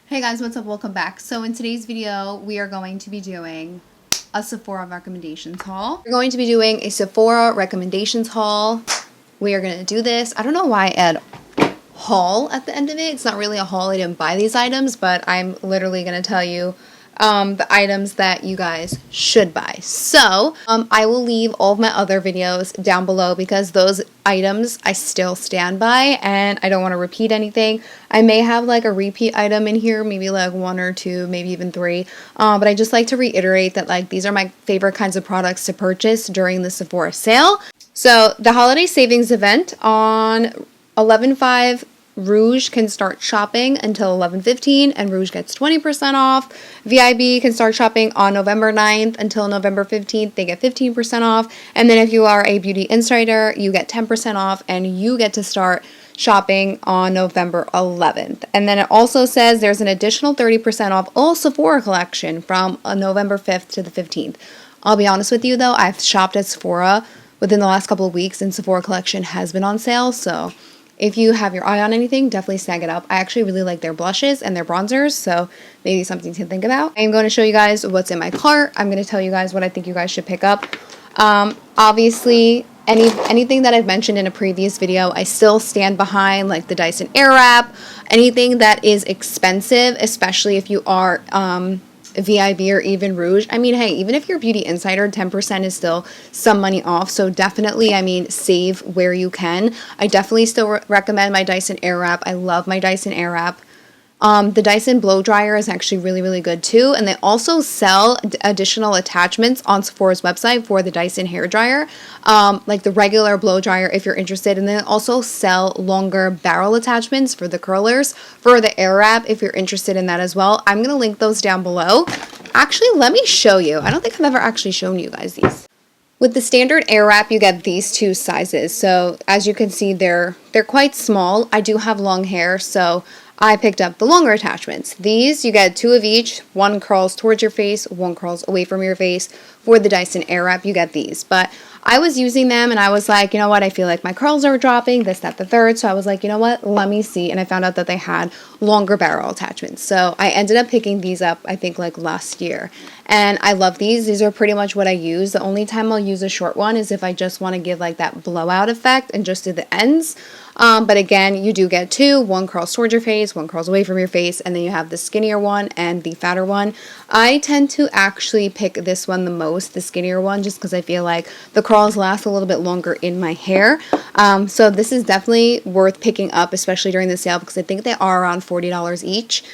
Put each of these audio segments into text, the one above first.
Hey guys, what's up? Welcome back. So in today's video, we are going to be doing a Sephora recommendations haul. We're going to be doing a Sephora recommendations haul. We are going to do this. I don't know why I add haul at the end of it. It's not really a haul. I didn't buy these items, but I'm literally going to tell you the items that you guys should buy. So I will leave all of my other videos down below because those items I still stand by and I don't want to repeat anything. I may have like a repeat item in here, maybe like one or two, maybe even three. But I just like to reiterate that like these are my favorite kinds of products to purchase during the Sephora sale. So the holiday savings event on 11/5, Rouge can start shopping until 11/15 and Rouge gets 20% off. VIB can start shopping on November 9th until November 15th. They get 15% off. And then if you are a beauty insider, you get 10% off and you get to start shopping on November 11th. And then it also says there's an additional 30% off all Sephora collection from November 5th to the 15th. I'll be honest with you though, I've shopped at Sephora within the last couple of weeks and Sephora collection has been on sale, so if you have your eye on anything, definitely snag it up. I actually really like their blushes and their bronzers, so maybe something to think about. I'm going to show you guys what's in my cart. I'm going to tell you guys what I think you guys should pick up. Obviously, anything that I've mentioned in a previous video, I still stand behind, like the Dyson Airwrap. Anything that is expensive, especially if you are VIB or even Rouge. I mean, hey, even if you're a beauty insider, 10% is still some money off. So definitely, I mean, save where you can. I definitely still recommend my Dyson Airwrap. I love my Dyson Airwrap. The Dyson blow dryer is actually really, really good too. And they also sell additional attachments on Sephora's website for the Dyson hair dryer, like the regular blow dryer if you're interested. And they also sell longer barrel attachments for the curlers for the Airwrap if you're interested in that as well. I'm going to link those down below. Actually, let me show you. I don't think I've ever actually shown you guys these. With the standard Airwrap, you get these two sizes. So as you can see, they're quite small. I do have long hair, so I picked up the longer attachments. These, you get two of each. One curls towards your face, one curls away from your face. For the Dyson Airwrap, you get these. But I was using them and I was like, you know what, I feel like my curls are dropping, this, that, the third. So I was like, you know what, let me see. And I found out that they had longer barrel attachments. So I ended up picking these up, I think like last year. And I love these. These are pretty much what I use. The only time I'll use a short one is if I just want to give like that blowout effect and just do the ends. But again, you do get two. One curls towards your face, one curls away from your face, and then you have the skinnier one and the fatter one. I tend to actually pick this one the most, the skinnier one, just because I feel like the curls last a little bit longer in my hair. So this is definitely worth picking up, especially during the sale, because I think they are around $40 each.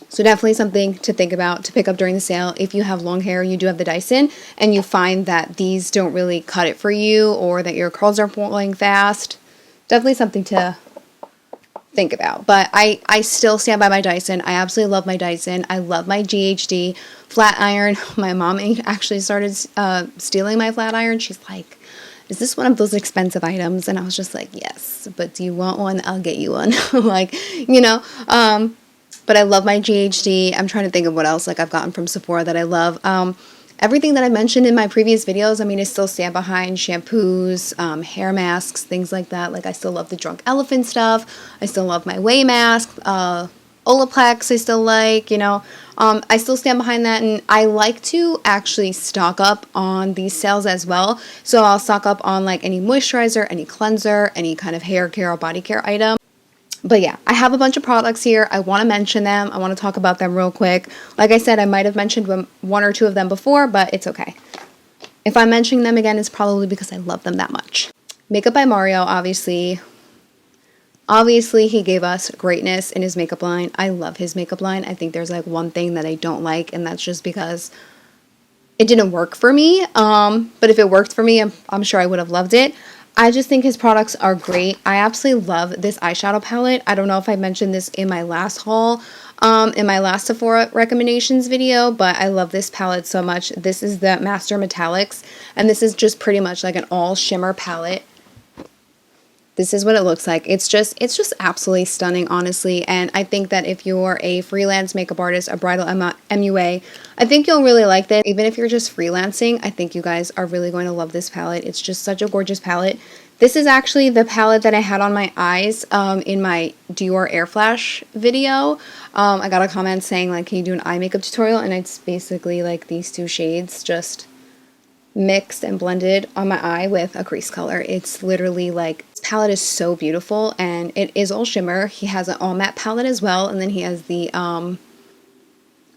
So definitely something to think about to pick up during the sale. If you have long hair, you do have the Dyson, and you find that these don't really cut it for you or that your curls are falling fast, definitely something to think about. But I still stand by my Dyson. I absolutely love my Dyson. I love my GHD flat iron. My mom actually started stealing my flat iron. She's like, is this one of those expensive items? And I was just like, yes, but do you want one? I'll get you one. Like, you know, but I love my GHD. I'm trying to think of what else like I've gotten from Sephora that I love. Everything that I mentioned in my previous videos, I mean, I still stand behind shampoos, hair masks, things like that. Like I still love the Drunk Elephant stuff. I still love my Way mask. Olaplex I still like, you know. I still stand behind that, and I like to actually stock up on these sales as well. So I'll stock up on like any moisturizer, any cleanser, any kind of hair care or body care item. But yeah, I have a bunch of products here. I want to mention them. I want to talk about them real quick. Like I said, I might have mentioned one or two of them before, but it's okay. If I'm mentioning them again, it's probably because I love them that much. Makeup by Mario, obviously. Obviously, he gave us greatness in his makeup line. I love his makeup line. I think there's like one thing that I don't like, and that's just because it didn't work for me. But if it worked for me, I'm sure I would have loved it. I just think his products are great. I absolutely love this eyeshadow palette. I don't know if I mentioned this in my last haul, in my last Sephora recommendations video, but I love this palette so much. This is the Master Metallics, and this is just pretty much like an all shimmer palette. This is what it looks like. It's just absolutely stunning, honestly. And I think that if you're a freelance makeup artist, a bridal MUA, I think you'll really like this. Even if you're just freelancing, I think you guys are really going to love this palette. It's just such a gorgeous palette. This is actually the palette that I had on my eyes in my Dior Air Flash video. I got a comment saying, like, can you do an eye makeup tutorial? And it's basically like these two shades just mixed and blended on my eye with a crease color. It's literally like, this palette is so beautiful, and it is all shimmer. He has an all matte palette as well, and then he has the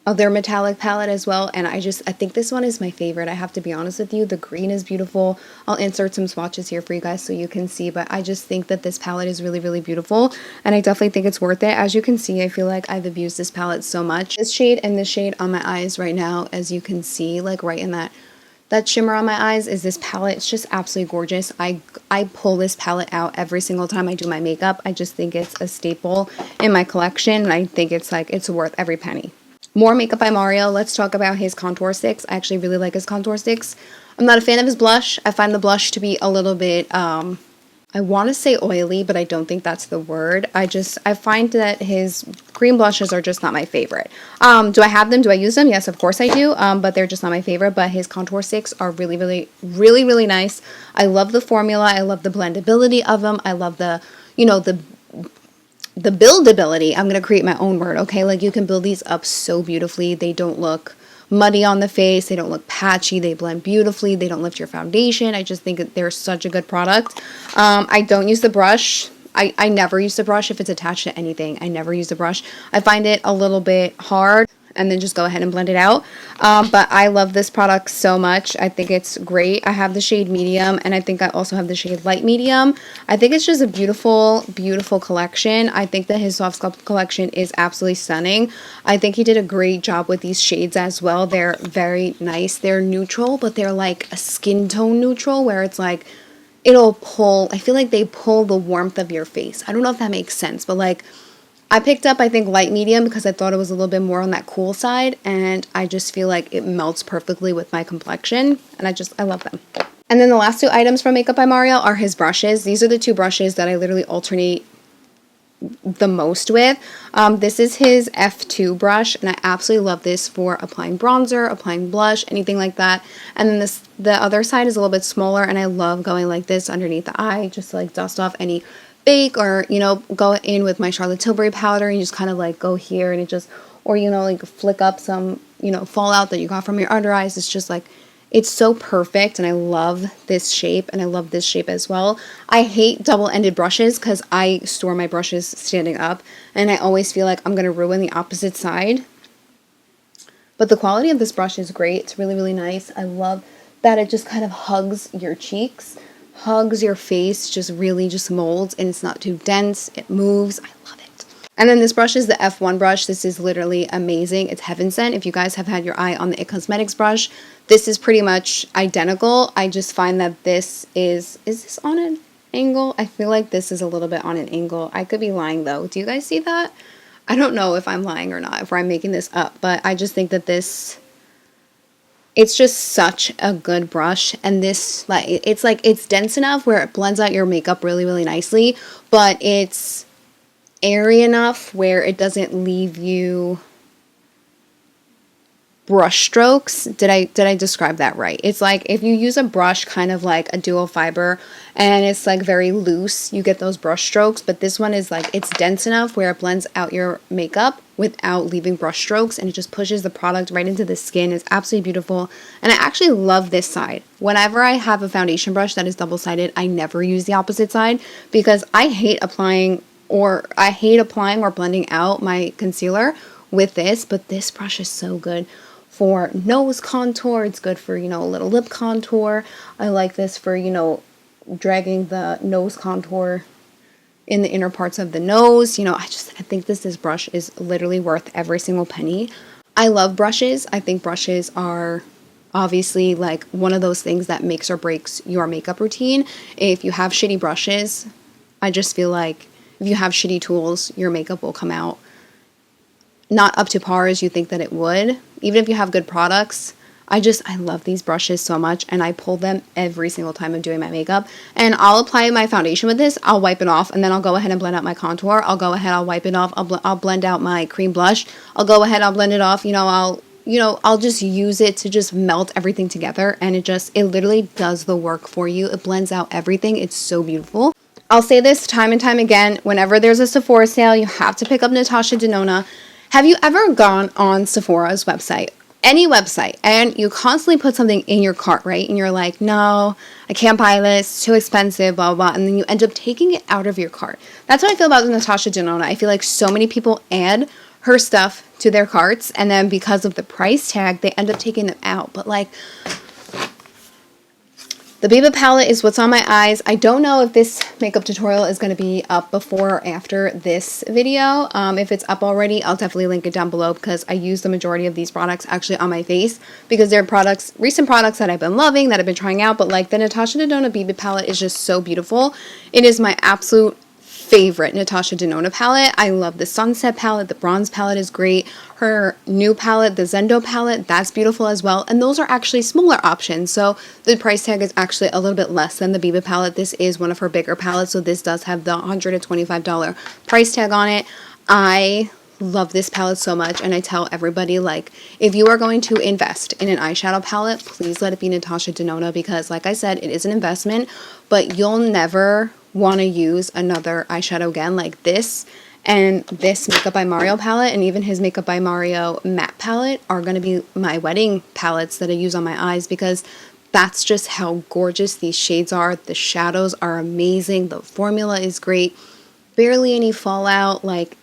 other metallic palette as well, and I think this one is my favorite. I have to be honest with you. The green is beautiful. I'll insert some swatches here for you guys so you can see, but I just think that this palette is really, really beautiful, and I definitely think it's worth it. As you can see, I feel like I've abused this palette so much. This shade and this shade on my eyes right now, as you can see, like right in that shimmer on my eyes, is this palette. It's just absolutely gorgeous. I pull this palette out every single time I do my makeup. I just think it's a staple in my collection, and I think it's like, it's worth every penny. More makeup by Mario. Let's talk about his contour sticks. I actually really like his contour sticks. I'm not a fan of his blush. I find the blush to be a little bit, I want to say oily, but I don't think that's the word. I find that his green blushes are just not my favorite. Do I have them? Do I use them? Yes, of course I do, but they're just not my favorite. But his contour sticks are really, really, really, really nice. I love the formula. I love the blendability of them. I love the, the buildability. I'm going to create my own word, okay? Like, you can build these up so beautifully. They don't look muddy on the face. They don't look patchy. They blend beautifully. They don't lift your foundation. I just think that they're such a good product. I don't use the brush. I never use the brush if it's attached to anything. I never use the brush. I find it a little bit hard, and then just go ahead and blend it out. But I love this product so much. I think it's great. I have the shade medium, and I think I also have the shade light medium. I think it's just a beautiful, beautiful collection. I think that his Soft Sculpt collection is absolutely stunning. I think he did a great job with these shades as well. They're very nice. They're neutral, but they're like a skin tone neutral, where it's like, it'll pull, I feel like they pull the warmth of your face. I don't know if that makes sense, but like, I picked up, I think, light medium because I thought it was a little bit more on that cool side, and I just feel like it melts perfectly with my complexion, and I love them. And then the last two items from Makeup by Mario are his brushes. These are the two brushes that I literally alternate the most with. This is his F2 brush, and I absolutely love this for applying bronzer, applying blush, anything like that. And then the other side is a little bit smaller, and I love going like this underneath the eye, just to like dust off any bake, or go in with my Charlotte Tilbury powder and just kind of like go here, and it just, or like flick up some fallout that you got from your under eyes. It's just like, it's so perfect, and I love this shape, and I love this shape as well. I hate double-ended brushes because I store my brushes standing up, and I always feel like I'm going to ruin the opposite side. But the quality of this brush is great. It's really, really nice. I love that it just kind of hugs your cheeks, hugs your face, just really just molds, and it's not too dense. It moves. I love it. And then this brush is the F1 brush. This is literally amazing. It's heaven sent. If you guys have had your eye on the IT Cosmetics brush, this is pretty much identical. I just find that this is this on an angle? I feel like this is a little bit on an angle. I could be lying though. Do you guys see that? I don't know if I'm lying or not, if I'm making this up, but I just think that this, it's just such a good brush. And this, it's dense enough where it blends out your makeup really, really nicely, but it's airy enough where it doesn't leave you brush strokes. Did I describe that right? It's like if you use a brush kind of like a dual fiber and it's like very loose, you get those brush strokes, but this one is like, it's dense enough where it blends out your makeup without leaving brush strokes, and it just pushes the product right into the skin. It's absolutely beautiful, and I actually love this side. Whenever I have a foundation brush that is double-sided, I never use the opposite side because I hate applying or blending out my concealer with this, but this brush is so good for nose contour. It's good for, a little lip contour. I like this for, dragging the nose contour in the inner parts of the nose. I think this brush is literally worth every single penny. I love brushes. I think brushes are obviously like one of those things that makes or breaks your makeup routine. If you have shitty brushes, I just feel like if you have shitty tools, your makeup will come out not up to par as you think that it would. Even if you have good products, I love these brushes so much, and I pull them every single time I'm doing my makeup. And I'll apply my foundation with this, I'll wipe it off, and then I'll go ahead and blend out my contour. I'll go ahead, I'll wipe it off, I'll blend out my cream blush. I'll go ahead, I'll blend it off, I'll you know, I'll just use it to just melt everything together, and it literally does the work for you. It blends out everything. It's so beautiful. I'll say this time and time again, whenever there's a Sephora sale, you have to pick up Natasha Denona. Have you ever gone on Sephora's website, any website, and you constantly put something in your cart, right? And you're like, no, I can't buy this, it's too expensive, blah, blah, blah. And then you end up taking it out of your cart. That's what I feel about Natasha Denona. I feel like so many people add her stuff to their carts, and then because of the price tag, they end up taking them out. But like, the Biba palette is what's on my eyes. I don't know if this makeup tutorial is going to be up before or after this video. If it's up already, I'll definitely link it down below because I use the majority of these products actually on my face because they're products, recent products that I've been loving, that I've been trying out. But like the Natasha Denona Biba palette is just so beautiful. It is my absolute favorite Natasha Denona palette. I love the Sunset palette. The Bronze palette is great. Her new palette, the Zendo palette, that's beautiful as well. And those are actually smaller options. So the price tag is actually a little bit less than the Biba palette. This is one of her bigger palettes. So this does have the $125 price tag on it. I love this palette so much, and I tell everybody, like, if you are going to invest in an eyeshadow palette, please let it be Natasha Denona because, like I said, it is an investment, but you'll never want to use another eyeshadow again like this. And this Makeup by Mario palette and even his Makeup by Mario matte palette are going to be my wedding palettes that I use on my eyes because that's just how gorgeous these shades are. The shadows are amazing. The formula is great. Barely any fallout. Like,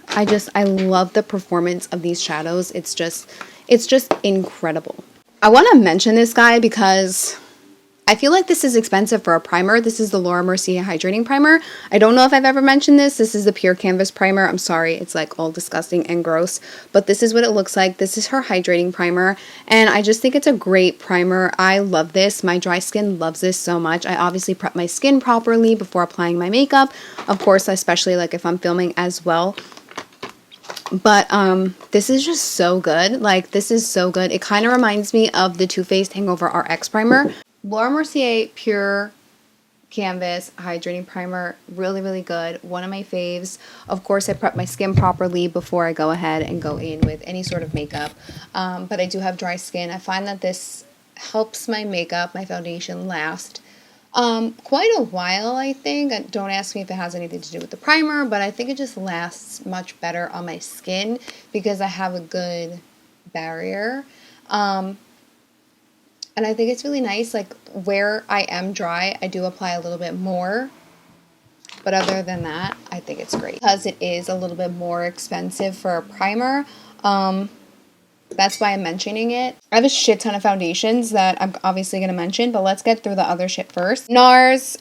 I love the performance of these shadows. It's just incredible. I want to mention this guy because I feel like this is expensive for a primer. This is the Laura Mercier Hydrating Primer. I don't know if I've ever mentioned this. This is the Pure Canvas Primer. I'm sorry, it's like all disgusting and gross, but this is what it looks like. This is her hydrating primer, and I just think it's a great primer. I love this. My dry skin loves this so much. I obviously prep my skin properly before applying my makeup. Of course, especially like if I'm filming as well. But this is just so good. Like, this is so good. It kind of reminds me of the Too Faced Hangover RX Primer. Laura Mercier Pure Canvas Hydrating Primer, really, really good. One of my faves. Of course, I prep my skin properly before I go ahead and go in with any sort of makeup. But I do have dry skin. I find that this helps my makeup, my foundation last quite a while, I think. Don't ask me if it has anything to do with the primer, but I think it just lasts much better on my skin because I have a good barrier. And I think it's really nice, like, where I am dry, I do apply a little bit more. But other than that, I think it's great. Because it is a little bit more expensive for a primer, that's why I'm mentioning it. I have a shit ton of foundations that I'm obviously going to mention, but let's get through the other shit first. NARS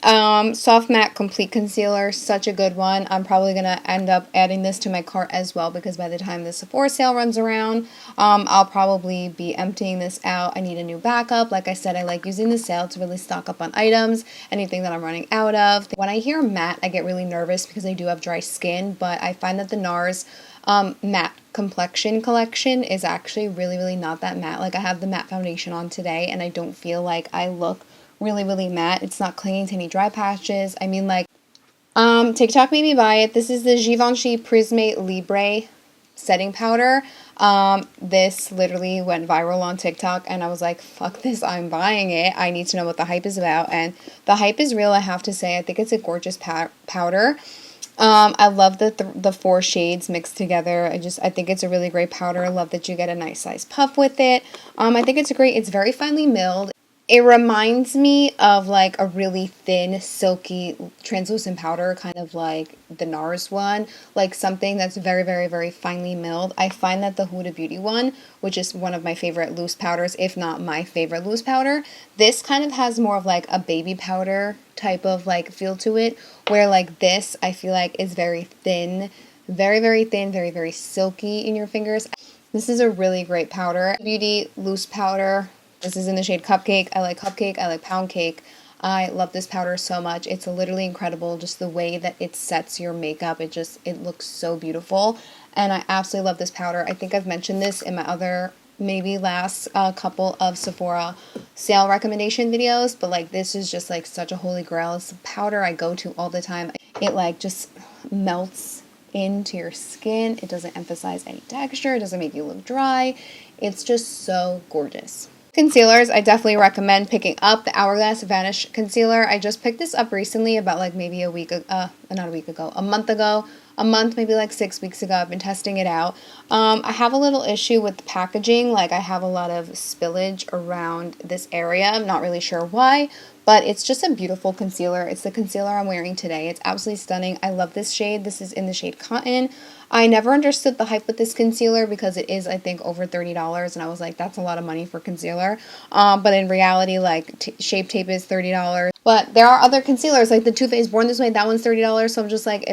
Soft Matte Complete Concealer, such a good one. I'm probably going to end up adding this to my cart as well because by the time the Sephora sale runs around, I'll probably be emptying this out. I need a new backup. Like I said, I like using the sale to really stock up on items, anything that I'm running out of. When I hear matte, I get really nervous because I do have dry skin, but I find that the NARS matte complexion collection is actually really, really not that matte. Like, I have the matte foundation on today and I don't feel like I look really, really matte. It's not clinging to any dry patches. I mean, like, TikTok made me buy it. This is the Givenchy Prismate Libre setting powder. This literally went viral on TikTok and I was like, fuck this, I'm buying it. I need to know what the hype is about, and the hype is real, I have to say. I think it's a gorgeous powder. I love the 4 shades mixed together. I think it's a really great powder. I love that you get a nice size puff with it. I think it's it's very finely milled. It reminds me of like a really thin, silky, translucent powder, kind of like the NARS one, like something that's very, very, very finely milled. I find that the Huda Beauty one, which is one of my favorite loose powders, if not my favorite loose powder, this kind of has more of like a baby powder type of like feel to it, where like this, I feel like is very thin, very, very thin, very, very silky in your fingers. This is a really great powder. Beauty loose powder. This is in the shade Cupcake. I like Cupcake. I like Pound Cake. I love this powder so much. It's literally incredible. Just the way that it sets your makeup. It looks so beautiful. And I absolutely love this powder. I think I've mentioned this in my other, maybe last couple of Sephora sale recommendation videos. But like, this is just like such a holy grail. It's a powder I go to all the time. It like just melts into your skin. It doesn't emphasize any texture. It doesn't make you look dry. It's just so gorgeous. Concealers, I definitely recommend picking up the Hourglass Vanish Concealer. I just picked this up recently, about like maybe a month ago. A month, maybe like 6 weeks ago. I've been testing it out. I have a little issue with the packaging. Like, I have a lot of spillage around this area. I'm not really sure why, but it's just a beautiful concealer. It's the concealer I'm wearing today. It's absolutely stunning. I love this shade. This is in the shade Cotton. I never understood the hype with this concealer because it is, I think, over $30, and I was like, that's a lot of money for concealer. But in reality, like, Shape Tape is $30. But there are other concealers, like the Too Faced Born This Way, that one's $30. So I'm just like,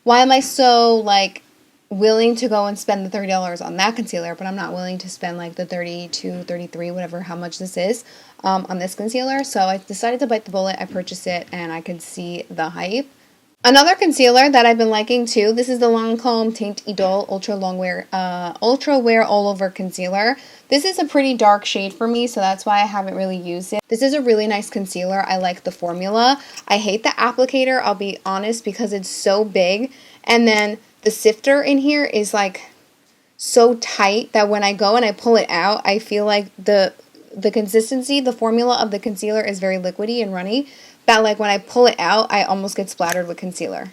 why am I so, like, willing to go and spend the $30 on that concealer, but I'm not willing to spend, like, the $32, $33, whatever, how much this is, on this concealer? So I decided to bite the bullet. I purchased it, and I could see the hype. Another concealer that I've been liking, too, this is the Lancome Teint Idole Ultra Wear All Over Concealer. This is a pretty dark shade for me, so that's why I haven't really used it. This is a really nice concealer. I like the formula. I hate the applicator, I'll be honest, because it's so big. And then the sifter in here is, like, so tight that when I go and I pull it out, I feel like the consistency, the formula of the concealer is very liquidy and runny, that, like, when I pull it out, I almost get splattered with concealer.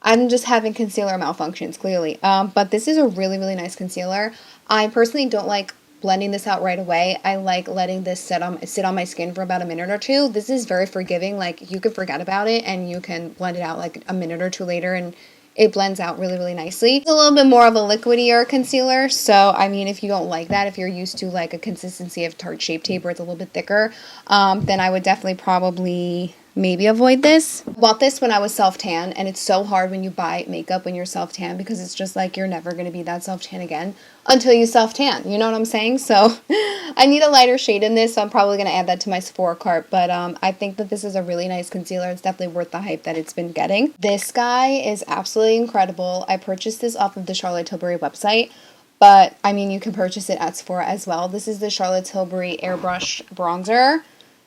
I'm just having concealer malfunctions, clearly. But this is a really, really nice concealer. I personally don't like blending this out right away. I like letting this sit on my skin for about a minute or two. This is very forgiving. Like, you can forget about it and you can blend it out like a minute or two later, and it blends out really, really nicely. It's a little bit more of a liquidier concealer, so I mean, if you don't like that, if you're used to like a consistency of Tarte Shape Tape where it's a little bit thicker, then I would definitely probably maybe avoid this. I bought this when I was self-tan, and it's so hard when you buy makeup when you're self-tan, because it's just like you're never going to be that self-tan again until you self-tan, you know what I'm saying? So I need a lighter shade in this, so I'm probably going to add that to my Sephora cart, but I think that this is a really nice concealer. It's definitely worth the hype that it's been getting. This guy is absolutely incredible. I purchased this off of the Charlotte Tilbury website, but I mean, you can purchase it at Sephora as well. This is the Charlotte Tilbury Airbrush Bronzer.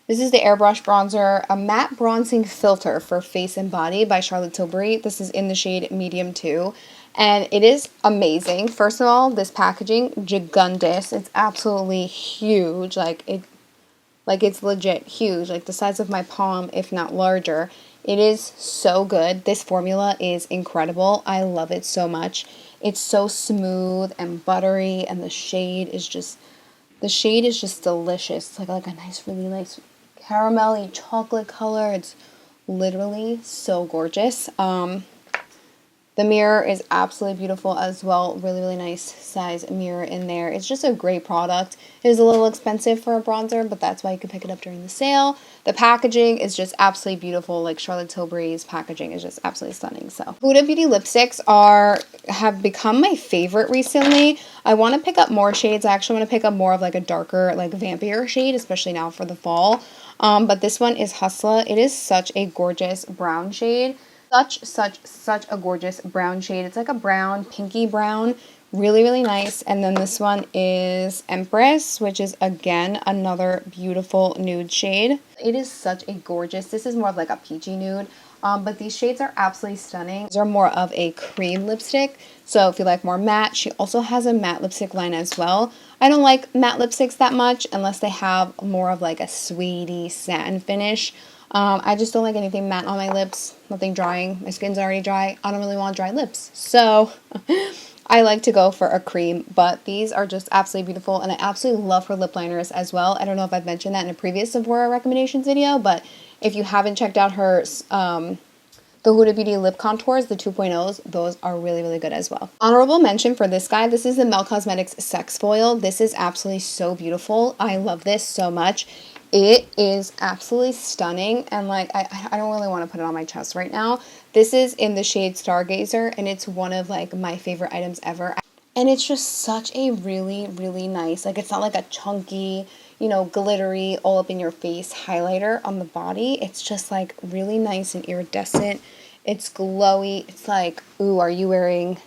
This is the Airbrush Bronzer, a matte bronzing filter for face and body by Charlotte Tilbury. This is in the shade Medium 2, and it is amazing. First of all, this packaging, gigundous. It's absolutely huge. Like it's legit huge, like the size of my palm, if not larger. It is so good. This formula is incredible. I love it so much. It's so smooth and buttery, and the shade is just delicious. It's like a nice, really nice caramelly chocolate color. It's literally so gorgeous. The mirror is absolutely beautiful as well. Really, really nice size mirror in there. It's just a great product. It is a little expensive for a bronzer, but that's why you can pick it up during the sale. The packaging is just absolutely beautiful. Like, Charlotte Tilbury's packaging is just absolutely stunning. So Huda Beauty lipsticks have become my favorite recently. I want to pick up more shades. I actually want to pick up more of like a darker, like vampire shade, especially now for the fall. But this one is Hustla. It is such a gorgeous brown shade. Such a gorgeous brown shade. It's like a brown, pinky brown. Really, really nice. And then this one is Empress, which is, again, another beautiful nude shade. It is such a gorgeous, this is more of like a peachy nude. But these shades are absolutely stunning. These are more of a cream lipstick. So if you like more matte, she also has a matte lipstick line as well. I don't like matte lipsticks that much unless they have more of like a suede satin finish. I just don't like anything matte on my lips, nothing drying. My skin's already dry. I don't really want dry lips. So I like to go for a cream, but these are just absolutely beautiful, and I absolutely love her lip liners as well. I don't know if I've mentioned that in a previous Sephora recommendations video, but if you haven't checked out her the Huda Beauty lip contours, the 2.0s, those are really, really good as well. Honorable mention for this guy, this is the Mel Cosmetics Sex Foil. This is absolutely so beautiful. I love this so much. It is absolutely stunning, and like I don't really want to put it on my chest right now. This is in the shade Stargazer, and it's one of like my favorite items ever. And it's just such a really, really nice, like, it's not like a chunky, you know, glittery, all up in your face highlighter on the body. It's just like really nice and iridescent. It's glowy. It's like, ooh, are you wearing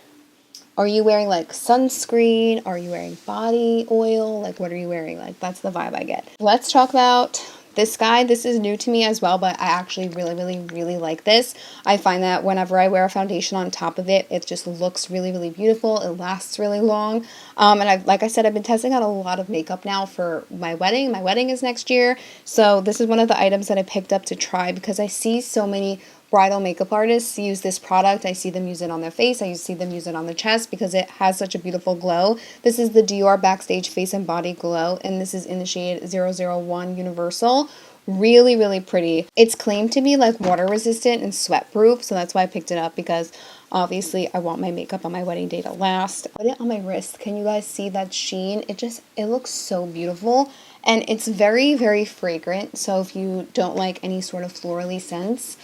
like sunscreen? Are you wearing body oil? Like, what are you wearing? Like, that's the vibe I get. Let's talk about this guy. This is new to me as well, but I actually really like this. I find that whenever I wear a foundation on top of it, it just looks really beautiful. It lasts really long. And like I said, I've been testing out a lot of makeup now for my wedding. My wedding is next year. So this is one of the items that I picked up to try because I see so many bridal makeup artists use this product. I see them use it on their face. I see them use it on their chest because it has such a beautiful glow. This is the Dior Backstage Face and Body Glow, and this is in the shade 001 Universal. Really pretty. It's claimed to be like water resistant and sweat proof, so that's why I picked it up, because obviously I want my makeup on my wedding day to last. Put it on my wrist. Can you guys see that sheen? It looks so beautiful, and it's very fragrant. So if you don't like any sort of florally scents,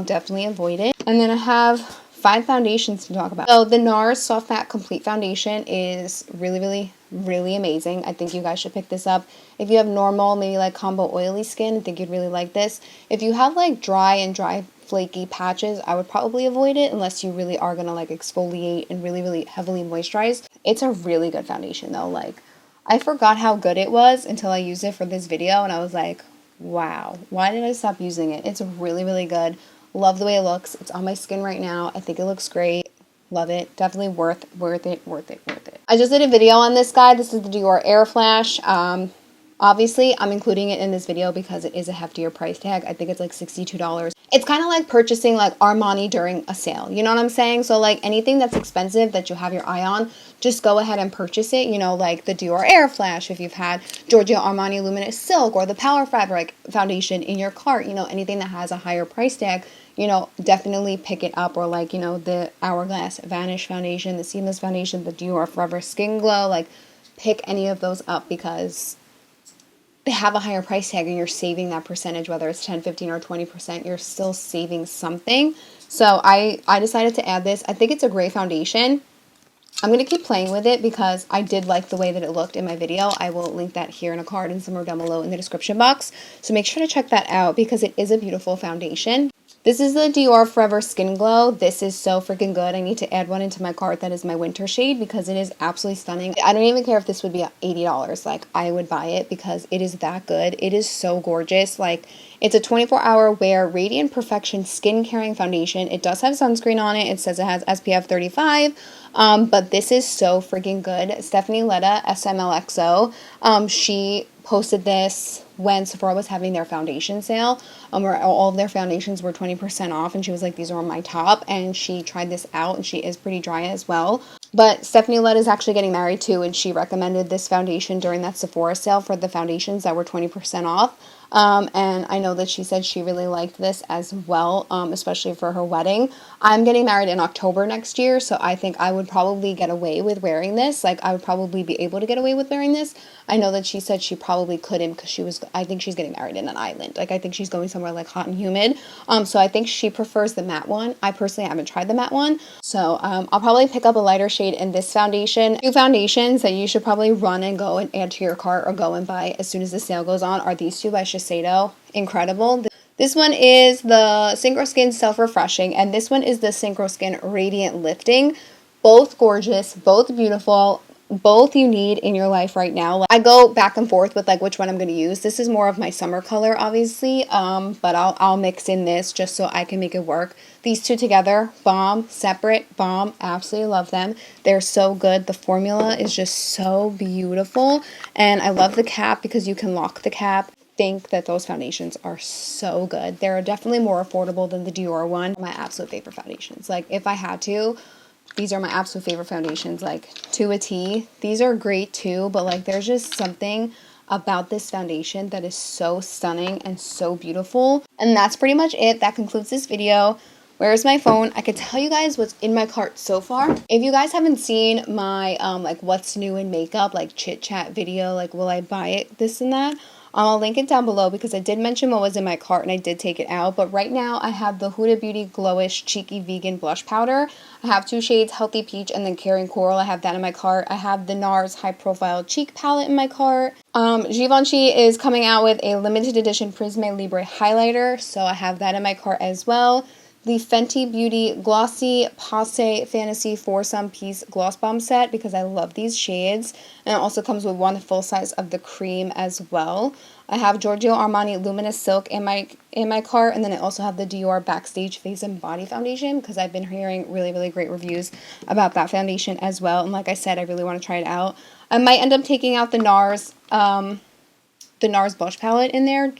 definitely avoid it. And then I have 5 foundations to talk about. So the NARS Soft Matte Complete Foundation is really amazing. I think you guys should pick this up. If you have normal, maybe like combo oily skin, I think you'd really like this. If you have like dry flaky patches, I would probably avoid it unless you really are gonna like exfoliate and really heavily moisturize. It's a really good foundation though. Like, I forgot how good it was until I used it for this video, and I was like, wow, why did I stop using it? It's really good. Love the way it looks. It's on my skin right now. I think it looks great. Love it. Definitely worth it. I just did a video on this guy. This is the Dior Air Flash. Obviously, I'm including it in this video because it is a heftier price tag. I think it's like $62. It's kind of like purchasing like Armani during a sale. You know what I'm saying? So like anything that's expensive that you have your eye on, just go ahead and purchase it. You know, like the Dior Air Flash, if you've had Giorgio Armani Luminous Silk or the Power Fabric foundation in your cart, you know, anything that has a higher price tag, you know, definitely pick it up. Or like, you know, the Hourglass Vanish foundation, the Seamless foundation, the Dior Forever Skin Glow, like pick any of those up because they have a higher price tag and you're saving that percentage, whether it's 10, 15, or 20%, you're still saving something. So I decided to add this. I think it's a great foundation. I'm going to keep playing with it because I did like the way that it looked in my video. I will link that here in a card and somewhere down below in the description box. So make sure to check that out because it is a beautiful foundation. This is the Dior Forever Skin Glow. This is so freaking good. I need to add one into my cart that is my winter shade because it is absolutely stunning. I don't even care if this would be $80. Like, I would buy it because it is that good. It is so gorgeous. Like, it's a 24-hour wear Radiant Perfection Skin Caring Foundation. It does have sunscreen on it. It says it has SPF 35. But this is so freaking good. Stephanie Letta, SMLXO, she posted this when Sephora was having their foundation sale, where all of their foundations were 20% off, and she was like, these are on my top, and she tried this out, and she is pretty dry as well. But Stephanie Lett is actually getting married too, and she recommended this foundation during that Sephora sale for the foundations that were 20% off. And I know that she said she really liked this as well, especially for her wedding. I'm getting married in October next year, so I think I would probably get away with wearing this. Like, I would probably be able to get away with wearing this. I know that she said she probably couldn't because I think she's getting married in an island. Like, I think she's going somewhere like hot and humid. So I think she prefers the matte one. I personally haven't tried the matte one. So I'll probably pick up a lighter shade in this foundation. 2 foundations that you should probably run and go and add to your cart or go and buy as soon as the sale goes on are these 2 by Shiseido. Incredible. This one is the Synchro Skin Self Refreshing, and this one is the Synchro Skin Radiant Lifting. Both gorgeous, both beautiful, both you need in your life right now. Like, I go back and forth with like which one I'm going to use. This is more of my summer color, obviously, but I'll mix in this just so I can make it work. These 2 together, bomb. Separate, bomb. Absolutely love them. They're so good. The formula is just so beautiful, and I love the cap because you can lock the cap. Think that those foundations are so good. They're definitely more affordable than the Dior one. My absolute favorite foundations. Like, if I had to, these are my absolute favorite foundations, like to a T. These are great too, but like there's just something about this foundation that is so stunning and so beautiful. And that's pretty much it. That concludes this video. Where's my phone? I could tell you guys what's in my cart so far. If you guys haven't seen my like what's new in makeup, like chit chat video, like will I buy it, this and that, I'll link it down below because I did mention what was in my cart and I did take it out. But right now I have the Huda Beauty Glowish Cheeky Vegan Blush Powder. I have 2 shades, Healthy Peach and then Caring Coral. I have that in my cart. I have the NARS High Profile Cheek Palette in my cart. Givenchy is coming out with a limited edition Prisme Libre highlighter, so I have that in my cart as well. the Fenty Beauty Glossy Passe Fantasy 4-Some Piece Gloss Bomb Set because I love these shades. And it also comes with one full size of the cream as well. I have Giorgio Armani Luminous Silk in my cart, and then I also have the Dior Backstage Face and Body Foundation because I've been hearing really, really great reviews about that foundation as well. And like I said, I really want to try it out. I might end up taking out the NARS blush palette in there,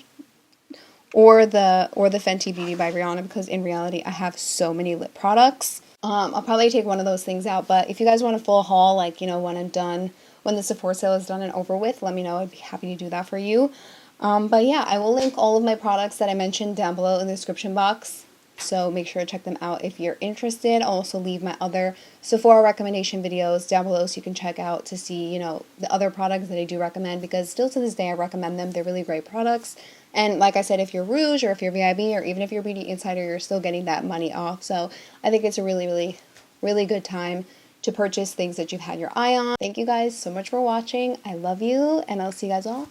or the Fenty Beauty by Rihanna, because in reality I have so many lip products. I'll probably take one of those things out, but if you guys want a full haul, like, you know, when I'm done, when the Sephora sale is done and over with, let me know. I'd be happy to do that for you. But yeah, I will link all of my products that I mentioned down below in the description box, so make sure to check them out if you're interested. I'll also leave my other Sephora recommendation videos down below so you can check out to see, you know, the other products that I do recommend, because still to this day I recommend them. They're really great products. And like I said, if you're Rouge or if you're VIB or even if you're Beauty Insider, you're still getting that money off. So I think it's a really, really, really good time to purchase things that you've had your eye on. Thank you guys so much for watching. I love you, and I'll see you guys all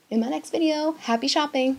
in my next video. Happy shopping!